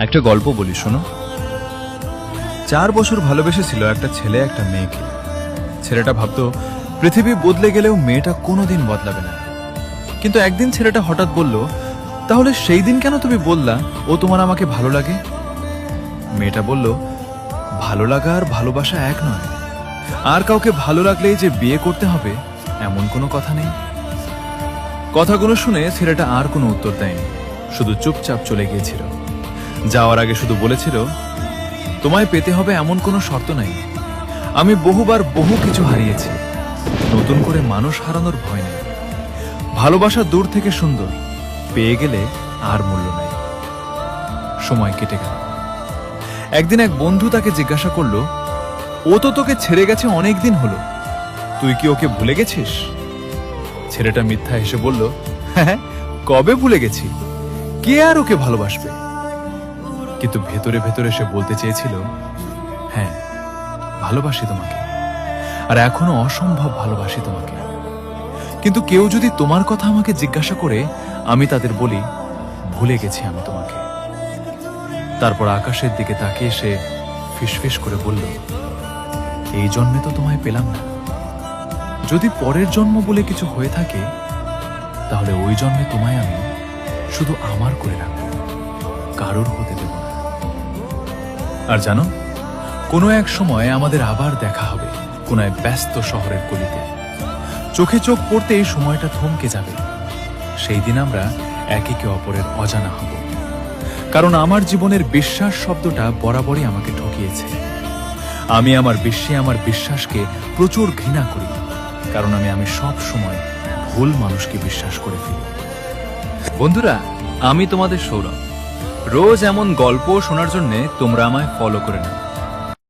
একটা গল্প বলি, শোনো। 4 বছর ভালোবেসেছিল একটা ছেলে একটা মেয়েকে। ছেলেটা ভাবতো পৃথিবী বদলে গেলেও মেয়েটা কোনোদিন বদলাবে না। কিন্তু একদিন ছেলেটা হঠাৎ বলল, তাহলে সেই দিন কেন তুমি বললা ও তোমার আমাকে ভালো লাগে? মেয়েটা বলল, ভালো লাগা আর ভালোবাসা এক নয়। আর কাউকে ভালো লাগলেই যে বিয়ে করতে হবে এমন কোনো কথা নেই। কথাগুলো শুনে ছেলেটা আর কোনো উত্তর দেয়নি, শুধু চুপচাপ চলে গিয়েছিল। যাওয়ার আগে শুধু বলেছিল, তোমায় পেতে হবে এমন কোনো শর্ত নাই। আমি বহুবার বহু কিছু হারিয়েছি, নতুন করে মানুষ হারানোর ভয় নেই। ভালোবাসা দূর থেকে সুন্দর, পেয়ে গেলে আর মূল্য নাই। সময় কেটে গেল। একদিন এক বন্ধু তাকে জিজ্ঞাসা করলো, ও তো তোকে ছেড়ে গেছে অনেক দিন হলো, তুই কি ওকে ভুলে গেছিস? ছেলেটা মিথ্যা হেসে বলল, হ্যাঁ, কবে ভুলে গেছি, কে আর ওকে ভালোবাসবে? কিন্তু ভেতরে ভেতরে সে বলতে চেয়েছিল, হ্যাঁ, ভালোবাসি তোমাকে, আর এখনো অসম্ভব ভালোবাসি তোমাকে। কিন্তু কেউ যদি তোমার কথা আমাকে জিজ্ঞাসা করে, আমি তাদের বলি, ভুলে গেছি আমি তোমাকে। তারপর আকাশের দিকে তাকিয়ে সে ফিসফিস করে বলল, এই জন্মে তো তোমায় পেলাম না। যদি পরের জন্ম বলে কিছু হয়ে থাকে, তাহলে ওই জন্মে তোমায় আমি শুধু আমার করে রাখবো, কারোর হতে দেব না। আর জানো, কোনো এক সময় আমাদের আবার দেখা হবে কোনো এক ব্যস্ত শহরের গলিতে। চোখে চোখ পড়তে এই সময়টা থমকে যাবে। সেই দিন আমরা একে অপরের অজানা হব। কারণ আমার জীবনের বিশ্বাস শব্দটা বরাবরই আমাকে ঠকিয়েছে। আমি আমার বিশ্বে আমার বিশ্বাসকে প্রচুর ঘৃণা করি, কারণ আমি সব সময় ভুল মানুষকে বিশ্বাস করে ফেলি। বন্ধুরা, আমি তোমাদের সৌরভ। রোজ এমন গল্প শোনার জন্য তোমরা আমায় ফলো করে নাও।